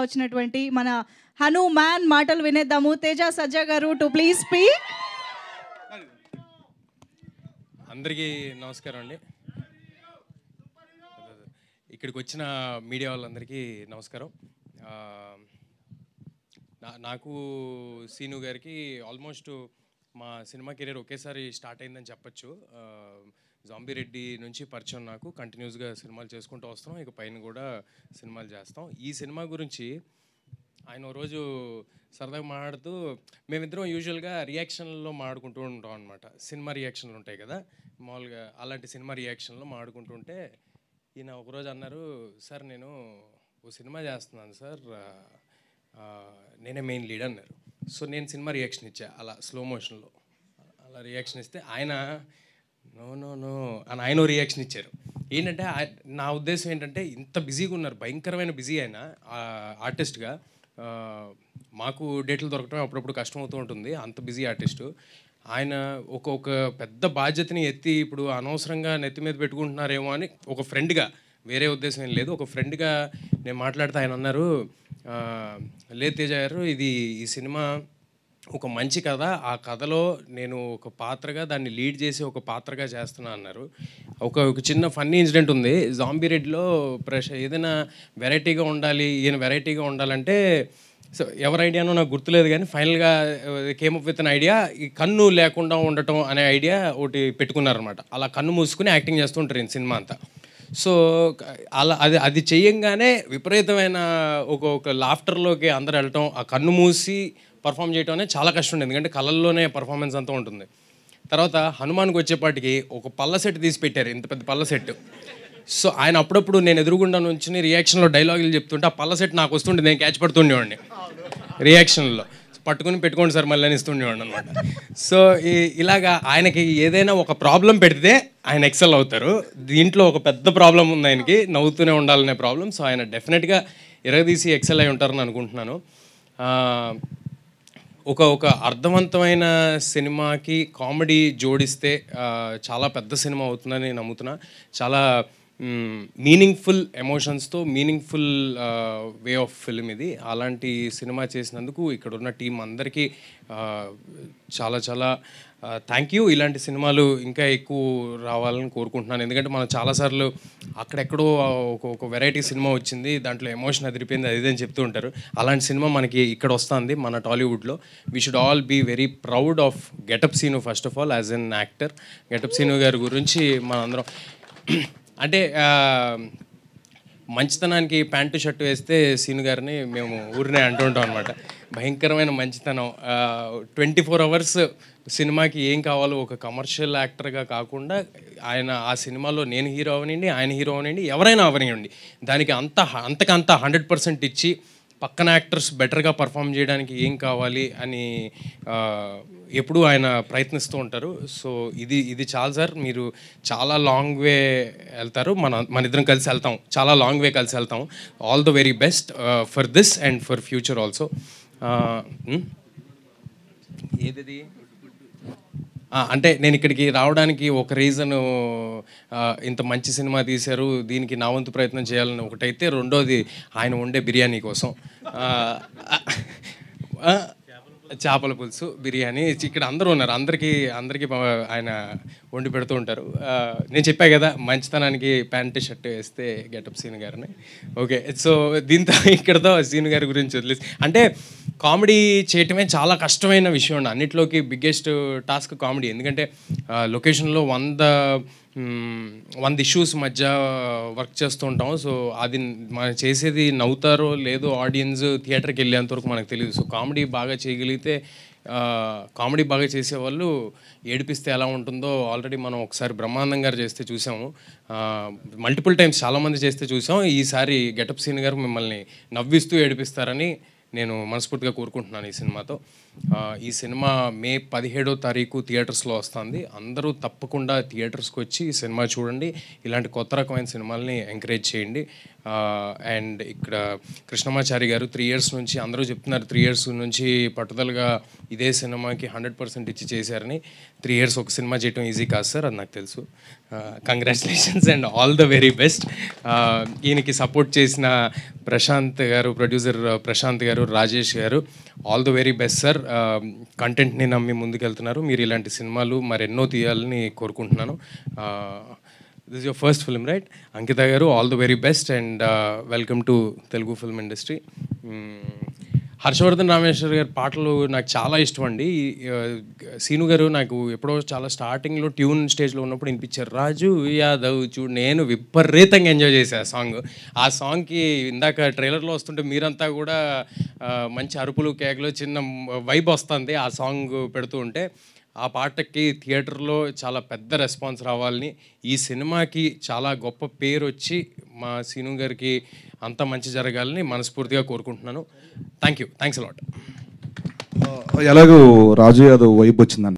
వచ్చినటువంటి మన హనుమాన్ మాటలు వినేద్దాము. తేజ సజ్జా గారు టు ప్లీజ్ స్పీక్. అందరికీ నమస్కారం అండి. ఇక్కడికి వచ్చిన మీడియా వాళ్ళందరికీ నమస్కారం. నాకు సీను గారికి ఆల్మోస్ట్ మా సినిమా కెరీర్ ఒకేసారి స్టార్ట్ అయిందని చెప్పచ్చు. జాంబీ రెడ్డి నుంచి పరిచయం, నాకు కంటిన్యూస్గా సినిమాలు చేసుకుంటూ వస్తాం, ఇక పైన కూడా సినిమాలు చేస్తాం. ఈ సినిమా గురించి ఆయన రోజు సరదాగా మాట్లాడుతూ, మేమిద్దరం యూజువల్గా రియాక్షన్లో మాట్లాడుకుంటూ ఉంటాం అనమాట. సినిమా రియాక్షన్లు ఉంటాయి కదా మామూలుగా, అలాంటి సినిమా రియాక్షన్లో మాట్లాడుకుంటుంటే ఈయన ఒకరోజు అన్నారు, సార్ నేను ఓ సినిమా చేస్తున్నాను సార్, నేనే మెయిన్ లీడ్ అన్నారు. సో నేను సినిమా రియాక్షన్ ఇచ్చా అలా స్లో మోషన్లో. అలా రియాక్షన్ ఇస్తే ఆయన నో నో నో అని ఆయన రియాక్షన్ ఇచ్చారు. ఏంటంటే నా ఉద్దేశం ఏంటంటే, ఇంత బిజీగా ఉన్నారు, భయంకరమైన బిజీ ఆయన ఆర్టిస్ట్గా. మాకు డేట్లు దొరకటం అప్పుడప్పుడు కష్టమవుతూ ఉంటుంది, అంత బిజీ ఆర్టిస్టు ఆయన. ఒక పెద్ద బాధ్యతని ఎత్తి ఇప్పుడు అనవసరంగా నెత్తి మీద పెట్టుకుంటున్నారేమో అని ఒక ఫ్రెండ్గా, వేరే ఉద్దేశం ఏం లేదు, ఒక ఫ్రెండ్గా నేను మాట్లాడితే ఆయన అన్నారు, లేదు తేజ గారు, ఈ సినిమా ఒక మంచి కథ, ఆ కథలో నేను ఒక పాత్రగా దాన్ని లీడ్ చేసి ఒక పాత్రగా చేస్తున్నా అన్నారు. ఒక చిన్న ఫన్నీ ఇన్సిడెంట్ ఉంది. జాంబీ రెడ్డిలో ఏదైనా వెరైటీగా ఉండాలి, ఈయన వెరైటీగా ఉండాలంటే, సో ఎవరి ఐడియానో నాకు గుర్తులేదు కానీ ఫైనల్గా came up with an idea, ఈ కన్ను లేకుండా ఉండటం అనే ఐడియా ఒకటి పెట్టుకున్నారనమాట. అలా కన్ను మూసుకుని యాక్టింగ్ చేస్తూ ఉంటారు ఈ సినిమా అంతా. సో అలా అది చేయంగానే విపరీతమైన ఒక లాఫ్టర్లోకి అందరు వెళ్ళటం, ఆ కన్ను మూసి పర్ఫామ్ చేయటం అనేది చాలా కష్టం ఉంది, ఎందుకంటే కళల్లోనే పర్ఫార్మెన్స్ అంతా ఉంటుంది. తర్వాత హనుమాన్కి వచ్చేపాటికి ఒక పళ్ళ సెట్ తీసి పెట్టారు, ఇంత పెద్ద పళ్ళ సెట్. సో ఆయన అప్పుడప్పుడు నేను ఎదురుగుండా నుంచి రియాక్షన్లో డైలాగులు చెప్తుంటే ఆ పళ్ళ సెట్ నాకు వస్తుంటే నేను క్యాచ్ పడుతుండేవాడిని రియాక్షన్లో. పట్టుకుని పెట్టుకోండి సార్ మళ్ళీ అని ఇస్తుండేవాడిని అనమాట. సో ఇలాగా ఆయనకి ఏదైనా ఒక ప్రాబ్లం పెడితే ఆయన ఎక్సెల్ అవుతారు. దీంట్లో ఒక పెద్ద ప్రాబ్లం ఉంది ఆయనకి, నవ్వుతూనే ఉండాలనే ప్రాబ్లం. సో ఆయన డెఫినెట్గా ఎరగదీసి ఎక్సెల్ అయి ఉంటారని అనుకుంటున్నాను. ఒక అర్థవంతమైన సినిమాకి కామెడీ జోడిస్తే చాలా పెద్ద సినిమా అవుతుందని నమ్ముతున్నా. చాలా మీనింగ్ఫుల్ ఎమోషన్స్తో మీనింగ్ఫుల్ వే ఆఫ్ ఫిల్మ్ ఇది. అలాంటి సినిమా చేసినందుకు ఇక్కడ ఉన్న టీం అందరికీ చాలా చాలా థ్యాంక్ యూ. ఇలాంటి సినిమాలు ఇంకా ఎక్కువ రావాలని కోరుకుంటున్నాను, ఎందుకంటే మనం చాలాసార్లు అక్కడెక్కడో ఒక వెరైటీ సినిమా వచ్చింది, దాంట్లో ఎమోషన్ అదిరిపోయింది, అది అని చెప్తూ ఉంటారు. అలాంటి సినిమా మనకి ఇక్కడ వస్తుంది మన టాలీవుడ్లో. We should all be very proud of Getup Seenu first of all as an actor. Getup Seenu గారి గురించి మనందరం అంటే మంచితనానికి ప్యాంటు షర్టు వేస్తే సీను గారిని మేము ఊరినే అంటూ ఉంటాం అనమాట. భయంకరమైన మంచితనం. 24 hours సినిమాకి ఏం కావాలో ఒక కమర్షియల్ యాక్టర్గా కాకుండా ఆయన ఆ సినిమాలో నేను హీరో అవనండి, ఆయన హీరో అవనండి, ఎవరైనా అవనివ్వండి, దానికి అంతకంత 100% ఇచ్చి పక్కన యాక్టర్స్ బెటర్గా పర్ఫామ్ చేయడానికి ఏం కావాలి అని ఎప్పుడూ ఆయన ప్రయత్నిస్తూ ఉంటారు. సో ఇది చాలా సార్, మీరు చాలా లాంగ్ వే వెళ్తారు, మన ఇద్దరం కలిసి వెళ్తాం, చాలా లాంగ్ వే కలిసి వెళ్తాం. All the very best for this and for future also. ఏది అంటే నేను ఇక్కడికి రావడానికి ఒక రీజను, ఇంత మంచి సినిమా తీశారు, దీనికి నా వంతు ప్రయత్నం చేయాలని ఒకటైతే, రెండోది ఆయన వండే బిర్యానీ కోసం. చేపల పులుసు, బిర్యానీ, ఇక్కడ అందరూ ఉన్నారు, అందరికీ ఆయన వండి పెడుతూ ఉంటారు. నేను చెప్పా కదా, మంచితనానికి ప్యాంటు షర్ట్ వేస్తే గెటప్ సీను గారిని. ఓకే, సో దీంతో ఇక్కడతో సీను గారి గురించి వదిలేసి, అంటే కామెడీ చేయటమే చాలా కష్టమైన విషయం అండి. అన్నిట్లోకి బిగ్గెస్ట్ టాస్క్ కామెడీ, ఎందుకంటే లొకేషన్లో 100 ఇష్యూస్ మధ్య వర్క్ చేస్తూ ఉంటాం. సో అది మనం చేసేది నవ్వుతారో లేదో ఆడియన్స్ థియేటర్కి వెళ్ళేంతవరకు మనకు తెలియదు. సో కామెడీ బాగా చేయగలిగితే, కామెడీ బాగా చేసేవాళ్ళు ఏడిపిస్తే ఎలా ఉంటుందో ఆల్రెడీ మనం ఒకసారి బ్రహ్మానందం గారు చేస్తే చూసాము, మల్టిపుల్ టైమ్స్ చాలామంది చేస్తే చూసాం. ఈసారి గెటప్ సీన్ గారు మిమ్మల్ని నవ్విస్తూ ఏడిపిస్తారని నేను మనస్ఫూర్తిగా కోరుకుంటున్నాను ఈ సినిమాతో. ఈ సినిమా మే 17వ తారీఖు థియేటర్స్లో వస్తుంది. అందరూ తప్పకుండా థియేటర్స్కి వచ్చి ఈ సినిమా చూడండి, ఇలాంటి కొత్త రకమైన సినిమాల్ని ఎంకరేజ్ చేయండి. అండ్ ఇక్కడ కృష్ణమాచారి గారు 3 years నుంచి అందరూ చెప్తున్నారు 3 years నుంచి పట్టుదలగా ఇదే సినిమాకి 100% ఇచ్చి చేశారని. 3 years ఒక సినిమా చేయడం ఈజీ కాదు సార్, అది నాకు తెలుసు. Congratulations and all the very best. ఈయనకి సపోర్ట్ చేసిన Prashant garu, producer Prashant garu, Rajesh garu, all the very best sir. కంటెంట్ని నమ్మి ముందుకెళ్తున్నారు. మీరు ఇలాంటి సినిమాలు మరెన్నో తీయాలని కోరుకుంటున్నాను. This is your first film right? Ankita garu, all the very best and welcome to Telugu film industry. Harshavardhan Rameshwar గారి పాటలు నాకు చాలా ఇష్టం అండి. సీను గారు నాకు ఎప్పుడో చాలా స్టార్టింగ్లో ట్యూన్ స్టేజ్లో ఉన్నప్పుడు వినిపించారు, రాజు యాదవ్ చూడు. నేను విపరీతంగా ఎంజాయ్ చేశాను ఆ సాంగ్. ఆ సాంగ్కి ఇందాక ట్రైలర్లో వస్తుంటే మీరంతా కూడా మంచి అరుపులు, కేకలు, చిన్న వైబ్ వస్తుంది ఆ సాంగ్ పెడుతూ ఉంటే. ఆ పాటకి థియేటర్లో చాలా పెద్ద రెస్పాన్స్ రావాలని, ఈ సినిమాకి చాలా గొప్ప పేరు వచ్చి మా సీను గారికి అంత మంచి జరగాలని మనస్ఫూర్తిగా కోరుకుంటున్నాను. Thanks a lot. ఎలాగో రాజు యాదవ్ వైబ్ వచ్చిందండి.